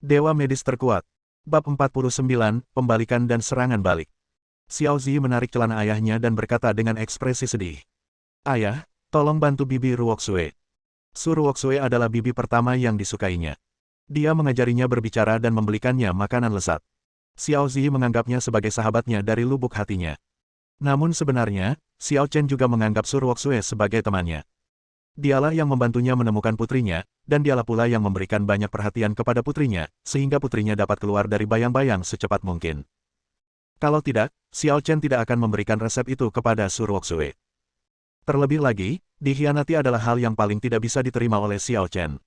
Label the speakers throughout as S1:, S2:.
S1: Dewa medis terkuat. Bab 49, Pembalikan dan Serangan Balik. Xiao Zi menarik celana ayahnya dan berkata dengan ekspresi sedih. Ayah, tolong bantu bibi Ruoxue. Su Ruoxue adalah bibi pertama yang disukainya. Dia mengajarinya berbicara dan membelikannya makanan lezat. Xiao Zi menganggapnya sebagai sahabatnya dari lubuk hatinya. Namun sebenarnya, Xiao Chen juga menganggap Su Ruoxue sebagai temannya. Dialah yang membantunya menemukan putrinya, dan dialah pula yang memberikan banyak perhatian kepada putrinya, sehingga putrinya dapat keluar dari bayang-bayang secepat mungkin. Kalau tidak, Xiao Chen tidak akan memberikan resep itu kepada Su Ruoxue. Terlebih lagi, dikhianati adalah hal yang paling tidak bisa diterima oleh Xiao Chen.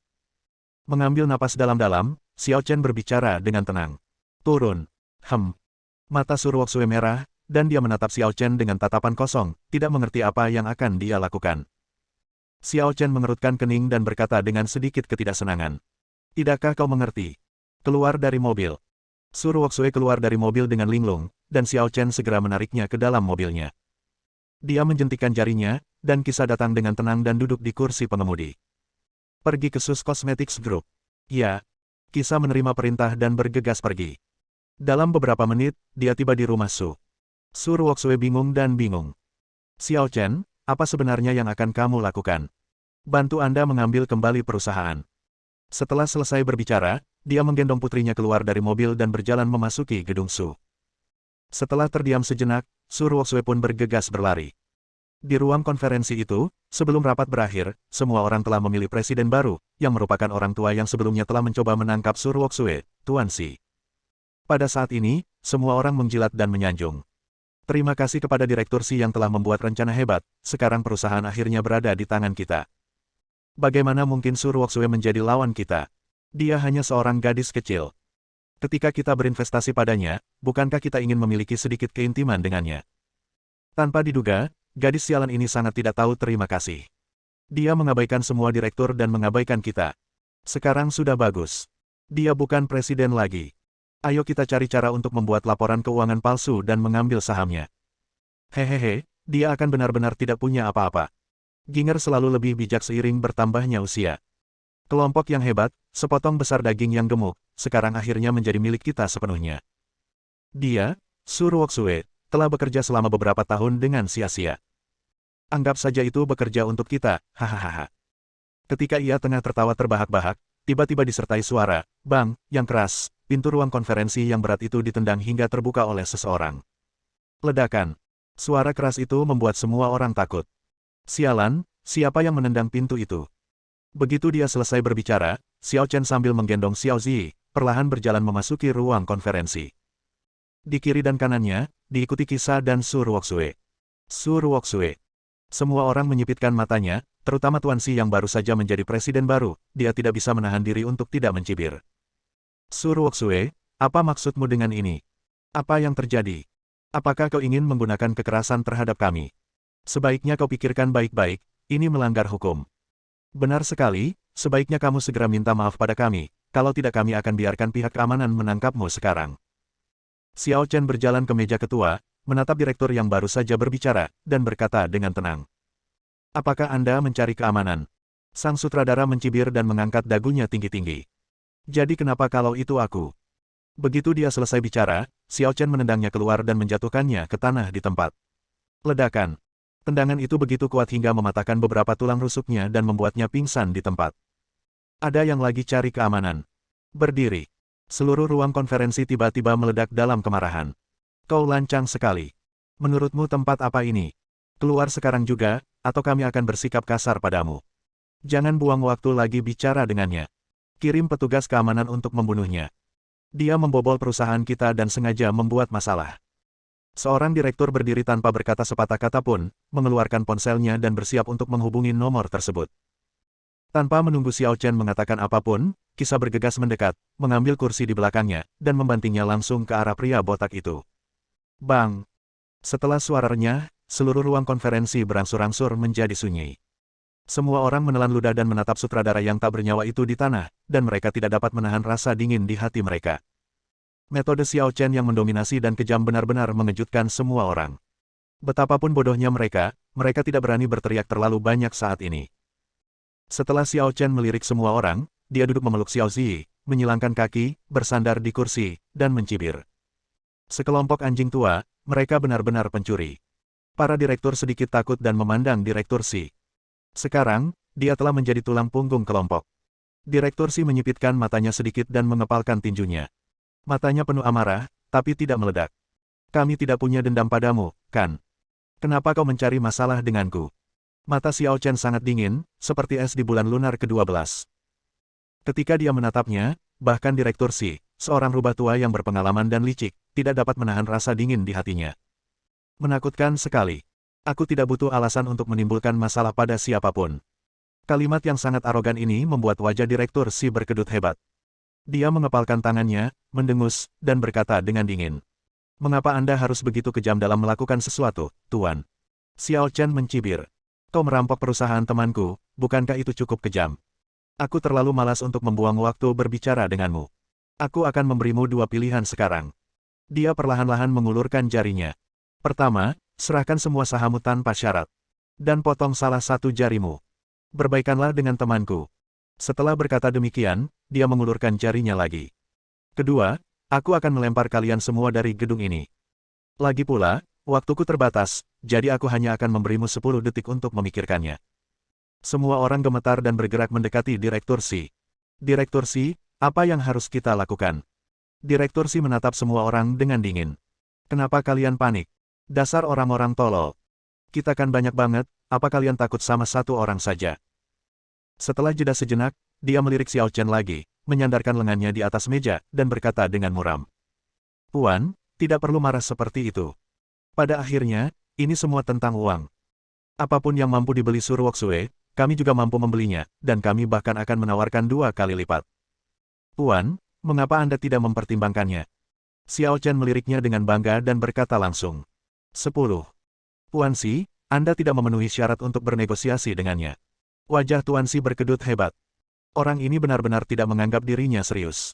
S1: Mengambil napas dalam-dalam, Xiao Chen berbicara dengan tenang. Turun. Mata Su Ruoxue merah, dan dia menatap Xiao Chen dengan tatapan kosong, tidak mengerti apa yang akan dia lakukan. Xiao Chen mengerutkan kening dan berkata dengan sedikit ketidaksenangan. Tidakkah kau mengerti? Keluar dari mobil. Su Ruoxue keluar dari mobil dengan linglung, dan Xiao Chen segera menariknya ke dalam mobilnya. Dia menjentikkan jarinya, dan Kisah datang dengan tenang dan duduk di kursi pengemudi. Pergi ke Sus Cosmetics Group. Ya. Kisah menerima perintah dan bergegas pergi. Dalam beberapa menit, dia tiba di rumah Su. Su Ruoxue bingung dan bingung. Xiao Chen, apa sebenarnya yang akan kamu lakukan? Bantu Anda mengambil kembali perusahaan. Setelah selesai berbicara, dia menggendong putrinya keluar dari mobil dan berjalan memasuki gedung Su. Setelah terdiam sejenak, Su Ruoxue pun bergegas berlari. Di ruang konferensi itu, sebelum rapat berakhir, semua orang telah memilih presiden baru, yang merupakan orang tua yang sebelumnya telah mencoba menangkap Su Ruoxue, Tuan Xi. Pada saat ini, semua orang menjilat dan menyanjung. Terima kasih kepada Direktur Xi yang telah membuat rencana hebat, sekarang perusahaan akhirnya berada di tangan kita. Bagaimana mungkin Su Ruoxue menjadi lawan kita? Dia hanya seorang gadis kecil. Ketika kita berinvestasi padanya, bukankah kita ingin memiliki sedikit keintiman dengannya? Tanpa diduga, gadis sialan ini sangat tidak tahu terima kasih. Dia mengabaikan semua direktur dan mengabaikan kita. Sekarang sudah bagus. Dia bukan presiden lagi. Ayo kita cari cara untuk membuat laporan keuangan palsu dan mengambil sahamnya. Hehehe, dia akan benar-benar tidak punya apa-apa. Ginger selalu lebih bijak seiring bertambahnya usia. Kelompok yang hebat, sepotong besar daging yang gemuk, sekarang akhirnya menjadi milik kita sepenuhnya. Dia, Su Ruoxue, telah bekerja selama beberapa tahun dengan sia-sia. Anggap saja itu bekerja untuk kita, hahaha. Ketika ia tengah tertawa terbahak-bahak, tiba-tiba disertai suara, bang, yang keras, pintu ruang konferensi yang berat itu ditendang hingga terbuka oleh seseorang. Ledakan. Suara keras itu membuat semua orang takut. Sialan, siapa yang menendang pintu itu? Begitu dia selesai berbicara, Xiao Chen sambil menggendong Xiao Zi, perlahan berjalan memasuki ruang konferensi. Di kiri dan kanannya, diikuti Kisah dan Su Ruoxue. Su Ruoxue. Semua orang menyipitkan matanya, terutama Tuan Xi yang baru saja menjadi presiden baru, dia tidak bisa menahan diri untuk tidak mencibir. Su Ruoxue, apa maksudmu dengan ini? Apa yang terjadi? Apakah kau ingin menggunakan kekerasan terhadap kami? Sebaiknya kau pikirkan baik-baik, ini melanggar hukum. Benar sekali, sebaiknya kamu segera minta maaf pada kami, kalau tidak kami akan biarkan pihak keamanan menangkapmu sekarang. Xiao Chen berjalan ke meja ketua, menatap direktur yang baru saja berbicara, dan berkata dengan tenang. Apakah Anda mencari keamanan? Sang sutradara mencibir dan mengangkat dagunya tinggi-tinggi. Jadi kenapa kalau itu aku? Begitu dia selesai bicara, Xiao Chen menendangnya keluar dan menjatuhkannya ke tanah di tempat. Ledakan. Tendangan itu begitu kuat hingga mematahkan beberapa tulang rusuknya dan membuatnya pingsan di tempat. Ada yang lagi cari keamanan. Berdiri. Seluruh ruang konferensi tiba-tiba meledak dalam kemarahan. Kau lancang sekali. Menurutmu tempat apa ini? Keluar sekarang juga, atau kami akan bersikap kasar padamu. Jangan buang waktu lagi bicara dengannya. Kirim petugas keamanan untuk membunuhnya. Dia membobol perusahaan kita dan sengaja membuat masalah. Seorang direktur berdiri tanpa berkata sepatah kata pun, mengeluarkan ponselnya dan bersiap untuk menghubungi nomor tersebut. Tanpa menunggu Xiao Chen mengatakan apapun, Kisah bergegas mendekat, mengambil kursi di belakangnya, dan membantingnya langsung ke arah pria botak itu. Bang! Setelah suara renyah, seluruh ruang konferensi berangsur-angsur menjadi sunyi. Semua orang menelan ludah dan menatap sutradara yang tak bernyawa itu di tanah, dan mereka tidak dapat menahan rasa dingin di hati mereka. Metode Xiao Chen yang mendominasi dan kejam benar-benar mengejutkan semua orang. Betapapun bodohnya mereka tidak berani berteriak terlalu banyak saat ini. Setelah Xiao Chen melirik semua orang, dia duduk memeluk Xiao Zi, menyilangkan kaki, bersandar di kursi, dan mencibir. Sekelompok anjing tua, mereka benar-benar pencuri. Para direktur sedikit takut dan memandang Direktur Si. Sekarang, dia telah menjadi tulang punggung kelompok. Direktur Si menyipitkan matanya sedikit dan mengepalkan tinjunya. Matanya penuh amarah, tapi tidak meledak. Kami tidak punya dendam padamu, kan? Kenapa kau mencari masalah denganku? Mata Xiao Chen sangat dingin, seperti es di bulan lunar ke-12. Ketika dia menatapnya, bahkan Direktur Si, seorang rubah tua yang berpengalaman dan licik, tidak dapat menahan rasa dingin di hatinya. Menakutkan sekali. Aku tidak butuh alasan untuk menimbulkan masalah pada siapapun. Kalimat yang sangat arogan ini membuat wajah Direktur Si berkedut hebat. Dia mengepalkan tangannya, mendengus, dan berkata dengan dingin. Mengapa Anda harus begitu kejam dalam melakukan sesuatu, Tuan? Xiao Chen mencibir. Kau merampok perusahaan temanku, bukankah itu cukup kejam? Aku terlalu malas untuk membuang waktu berbicara denganmu. Aku akan memberimu dua pilihan sekarang. Dia perlahan-lahan mengulurkan jarinya. Pertama, serahkan semua sahammu tanpa syarat. Dan potong salah satu jarimu. Berbaikanlah dengan temanku. Setelah berkata demikian, dia mengulurkan jarinya lagi. Kedua, aku akan melempar kalian semua dari gedung ini. Lagi pula, waktuku terbatas, jadi aku hanya akan memberimu 10 detik untuk memikirkannya. Semua orang gemetar dan bergerak mendekati Direktur Si. Direktur Si, apa yang harus kita lakukan? Direktur Si menatap semua orang dengan dingin. Kenapa kalian panik? Dasar orang-orang tolol. Kita kan banyak banget, apa kalian takut sama satu orang saja? Setelah jeda sejenak, dia melirik Xiao Chen lagi, menyandarkan lengannya di atas meja, dan berkata dengan muram. Puan, tidak perlu marah seperti itu. Pada akhirnya, ini semua tentang uang. Apapun yang mampu dibeli Su Ruoxue, kami juga mampu membelinya, dan kami bahkan akan menawarkan 2 kali lipat. Puan, mengapa Anda tidak mempertimbangkannya? Xiao Chen meliriknya dengan bangga dan berkata langsung. 10. Tuan Si, Anda tidak memenuhi syarat untuk bernegosiasi dengannya. Wajah Tuan Si berkedut hebat. Orang ini benar-benar tidak menganggap dirinya serius.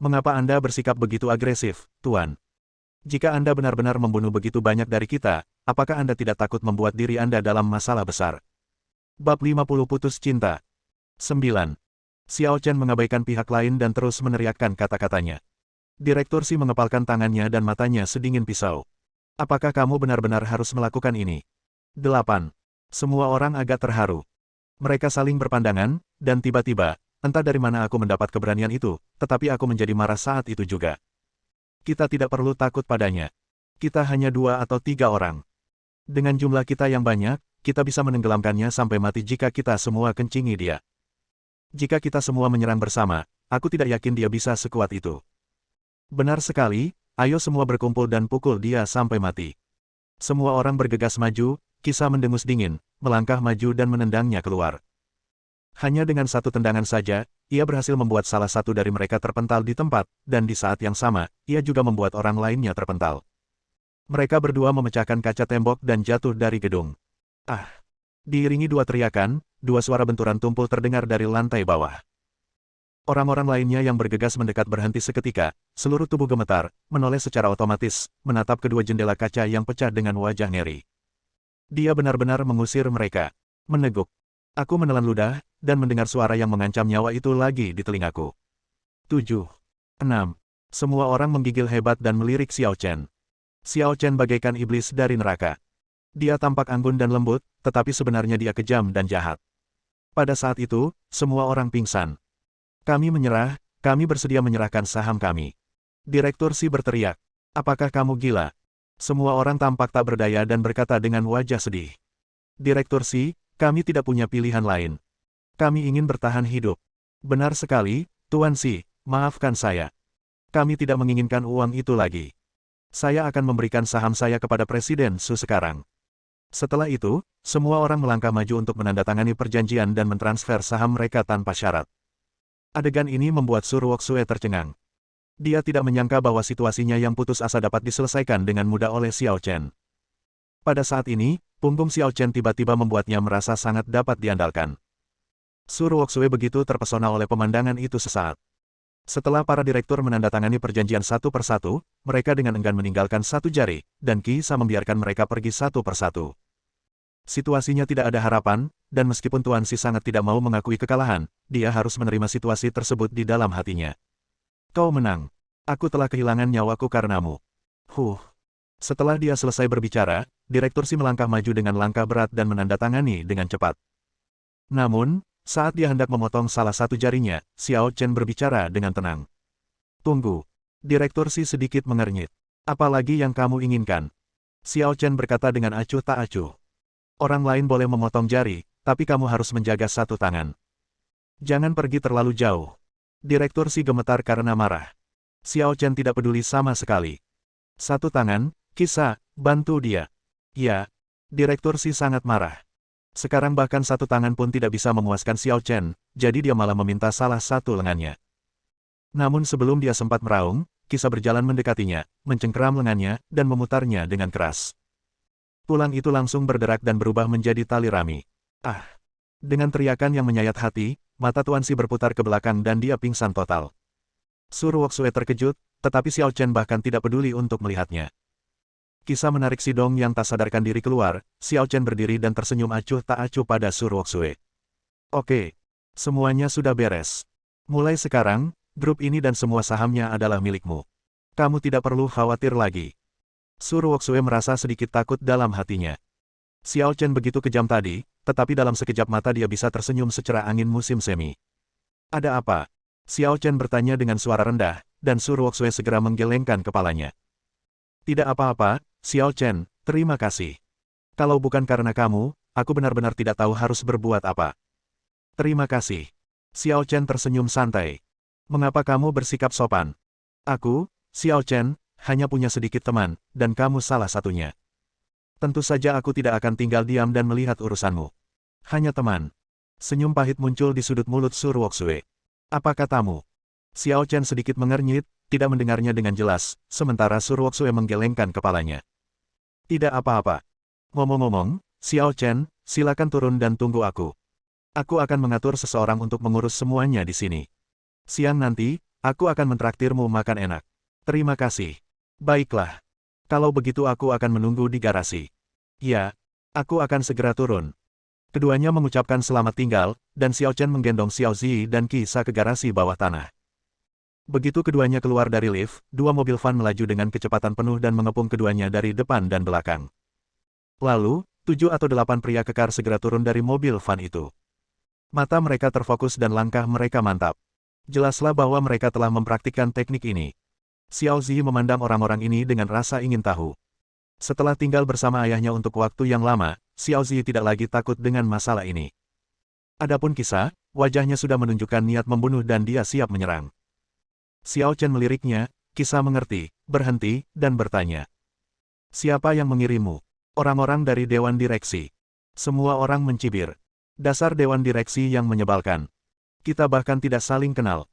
S1: Mengapa Anda bersikap begitu agresif, Tuan? Jika Anda benar-benar membunuh begitu banyak dari kita, apakah Anda tidak takut membuat diri Anda dalam masalah besar? Bab 50 Putus Cinta 9. Xiao Chen mengabaikan pihak lain dan terus meneriakkan kata-katanya. Direktur Si mengepalkan tangannya dan matanya sedingin pisau. Apakah kamu benar-benar harus melakukan ini? 8. Semua orang agak terharu. Mereka saling berpandangan, dan tiba-tiba, entah dari mana aku mendapat keberanian itu, tetapi aku menjadi marah saat itu juga. Kita tidak perlu takut padanya. Kita hanya 2 atau 3 orang. Dengan jumlah kita yang banyak, kita bisa menenggelamkannya sampai mati jika kita semua kencingi dia. Jika kita semua menyerang bersama, aku tidak yakin dia bisa sekuat itu. Benar sekali, ayo semua berkumpul dan pukul dia sampai mati. Semua orang bergegas maju, Kisah mendengus dingin, melangkah maju dan menendangnya keluar. Hanya dengan satu tendangan saja, ia berhasil membuat salah satu dari mereka terpental di tempat, dan di saat yang sama, ia juga membuat orang lainnya terpental. Mereka berdua memecahkan kaca tembok dan jatuh dari gedung. Ah! Diiringi 2 teriakan, 2 suara benturan tumpul terdengar dari lantai bawah. Orang-orang lainnya yang bergegas mendekat berhenti seketika, seluruh tubuh gemetar, menoleh secara otomatis, menatap kedua jendela kaca yang pecah dengan wajah ngeri. Dia benar-benar mengusir mereka. Meneguk. Aku menelan ludah, dan mendengar suara yang mengancam nyawa itu lagi di telingaku. 7. 6. Semua orang menggigil hebat dan melirik Xiao Chen. Xiao Chen bagaikan iblis dari neraka. Dia tampak anggun dan lembut, tetapi sebenarnya dia kejam dan jahat. Pada saat itu, semua orang pingsan. Kami menyerah, kami bersedia menyerahkan saham kami. Direktur Si berteriak. Apakah kamu gila? Semua orang tampak tak berdaya dan berkata dengan wajah sedih. Direktur Si, kami tidak punya pilihan lain. Kami ingin bertahan hidup. Benar sekali, Tuan Si, maafkan saya. Kami tidak menginginkan uang itu lagi. Saya akan memberikan saham saya kepada Presiden Su sekarang. Setelah itu, semua orang melangkah maju untuk menandatangani perjanjian dan mentransfer saham mereka tanpa syarat. Adegan ini membuat Su Ruoxue tercengang. Dia tidak menyangka bahwa situasinya yang putus asa dapat diselesaikan dengan mudah oleh Xiao Chen. Pada saat ini, punggung Xiao Chen tiba-tiba membuatnya merasa sangat dapat diandalkan. Su Ruoxue begitu terpesona oleh pemandangan itu sesaat. Setelah para direktur menandatangani perjanjian satu persatu, mereka dengan enggan meninggalkan satu jari, dan Kisah membiarkan mereka pergi satu persatu. Situasinya tidak ada harapan, dan meskipun Tuan Si sangat tidak mau mengakui kekalahan, dia harus menerima situasi tersebut di dalam hatinya. Kau menang. Aku telah kehilangan nyawaku karenamu. Huh. Setelah dia selesai berbicara, Direktur Si melangkah maju dengan langkah berat dan menandatangani dengan cepat. Namun, saat dia hendak memotong salah satu jarinya, Xiao Chen berbicara dengan tenang. Tunggu. Direktur Si sedikit mengernyit. Apalagi yang kamu inginkan? Xiao Chen berkata dengan acuh tak acuh. Orang lain boleh memotong jari, tapi kamu harus menjaga satu tangan. Jangan pergi terlalu jauh. Direktur Si gemetar karena marah. Xiao Chen tidak peduli sama sekali. Satu tangan, Kisah, bantu dia. Ya. Direktur Si sangat marah. Sekarang bahkan satu tangan pun tidak bisa memuaskan Xiao Chen, jadi dia malah meminta salah satu lengannya. Namun sebelum dia sempat meraung, Kisah berjalan mendekatinya, mencengkeram lengannya, dan memutarnya dengan keras. Tulang itu langsung berderak dan berubah menjadi tali rami. Ah! Dengan teriakan yang menyayat hati, mata Tuan Si berputar ke belakang dan dia pingsan total. Su Ruoxue terkejut, tetapi Xiao Chen bahkan tidak peduli untuk melihatnya. Kisah menarik Si Dong yang tak sadarkan diri keluar, Xiao Chen berdiri dan tersenyum acuh tak acuh pada Su Ruoxue. Oke. Semuanya sudah beres. Mulai sekarang, grup ini dan semua sahamnya adalah milikmu. Kamu tidak perlu khawatir lagi. Su Ruoxue merasa sedikit takut dalam hatinya. Xiao Chen begitu kejam tadi, tetapi dalam sekejap mata dia bisa tersenyum secerah angin musim semi. Ada apa? Xiao Chen bertanya dengan suara rendah, dan Su Ruoxue segera menggelengkan kepalanya. Tidak apa-apa, Xiao Chen, terima kasih. Kalau bukan karena kamu, aku benar-benar tidak tahu harus berbuat apa. Terima kasih. Xiao Chen tersenyum santai. Mengapa kamu bersikap sopan? Aku, Xiao Chen, hanya punya sedikit teman, dan kamu salah satunya. Tentu saja aku tidak akan tinggal diam dan melihat urusanmu. Hanya teman. Senyum pahit muncul di sudut mulut Su Ruoxue. Apa katamu? Xiao Chen sedikit mengernyit, tidak mendengarnya dengan jelas, sementara Su Ruoxue menggelengkan kepalanya. Tidak apa-apa. Ngomong-ngomong, Xiao Chen, silakan turun dan tunggu aku. Aku akan mengatur seseorang untuk mengurus semuanya di sini. Siang nanti, aku akan mentraktirmu makan enak. Terima kasih. Baiklah. Kalau begitu aku akan menunggu di garasi. Ya, aku akan segera turun. Keduanya mengucapkan selamat tinggal, dan Xiao Chen menggendong Xiao Zi dan Qisa ke garasi bawah tanah. Begitu keduanya keluar dari lift, dua mobil van melaju dengan kecepatan penuh dan mengepung keduanya dari depan dan belakang. Lalu, 7 atau 8 pria kekar segera turun dari mobil van itu. Mata mereka terfokus dan langkah mereka mantap. Jelaslah bahwa mereka telah mempraktikkan teknik ini. Xiao Zi memandang orang-orang ini dengan rasa ingin tahu. Setelah tinggal bersama ayahnya untuk waktu yang lama, Xiao Zi tidak lagi takut dengan masalah ini. Adapun Kisah, wajahnya sudah menunjukkan niat membunuh dan dia siap menyerang. Xiao Chen meliriknya, Kisah mengerti, berhenti, dan bertanya. Siapa yang mengirimmu? Orang-orang dari Dewan Direksi. Semua orang mencibir. Dasar Dewan Direksi yang menyebalkan. Kita bahkan tidak saling kenal.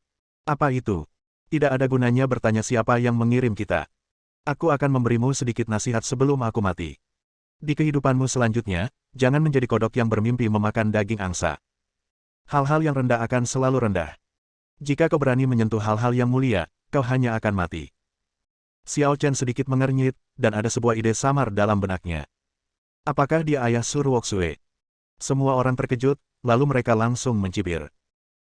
S1: Apa itu? Tidak ada gunanya bertanya siapa yang mengirim kita. Aku akan memberimu sedikit nasihat sebelum aku mati. Di kehidupanmu selanjutnya, jangan menjadi kodok yang bermimpi memakan daging angsa. Hal-hal yang rendah akan selalu rendah. Jika kau berani menyentuh hal-hal yang mulia, kau hanya akan mati. Xiao Chen sedikit mengernyit, dan ada sebuah ide samar dalam benaknya. Apakah dia ayah Su Ruoxue? Semua orang terkejut, lalu mereka langsung mencibir.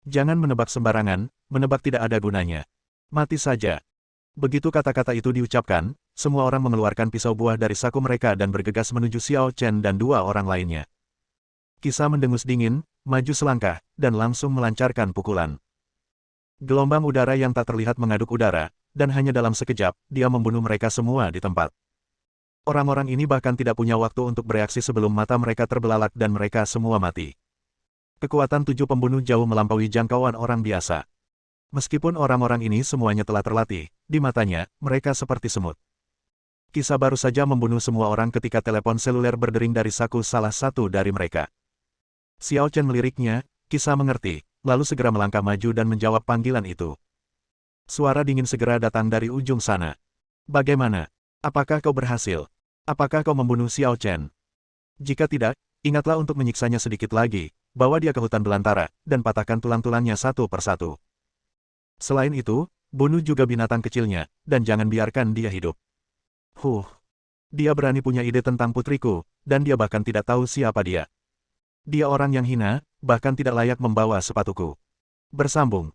S1: Jangan menebak sembarangan, menebak tidak ada gunanya. Mati saja. Begitu kata-kata itu diucapkan, semua orang mengeluarkan pisau buah dari saku mereka dan bergegas menuju Xiao Chen dan dua orang lainnya. Kisah mendengus dingin, maju selangkah, dan langsung melancarkan pukulan. Gelombang udara yang tak terlihat mengaduk udara, dan hanya dalam sekejap, dia membunuh mereka semua di tempat. Orang-orang ini bahkan tidak punya waktu untuk bereaksi sebelum mata mereka terbelalak dan mereka semua mati. Kekuatan 7 pembunuh jauh melampaui jangkauan orang biasa. Meskipun orang-orang ini semuanya telah terlatih, di matanya, mereka seperti semut. Kisah baru saja membunuh semua orang ketika telepon seluler berdering dari saku salah satu dari mereka. Xiao Chen meliriknya, Kisah mengerti, lalu segera melangkah maju dan menjawab panggilan itu. Suara dingin segera datang dari ujung sana. Bagaimana? Apakah kau berhasil? Apakah kau membunuh Xiao Chen? Jika tidak, ingatlah untuk menyiksanya sedikit lagi, bawa dia ke hutan belantara, dan patahkan tulang-tulangnya satu persatu. Selain itu, bunuh juga binatang kecilnya, dan jangan biarkan dia hidup. Dia berani punya ide tentang putriku, dan dia bahkan tidak tahu siapa dia. Dia orang yang hina, bahkan tidak layak membawa sepatuku. Bersambung.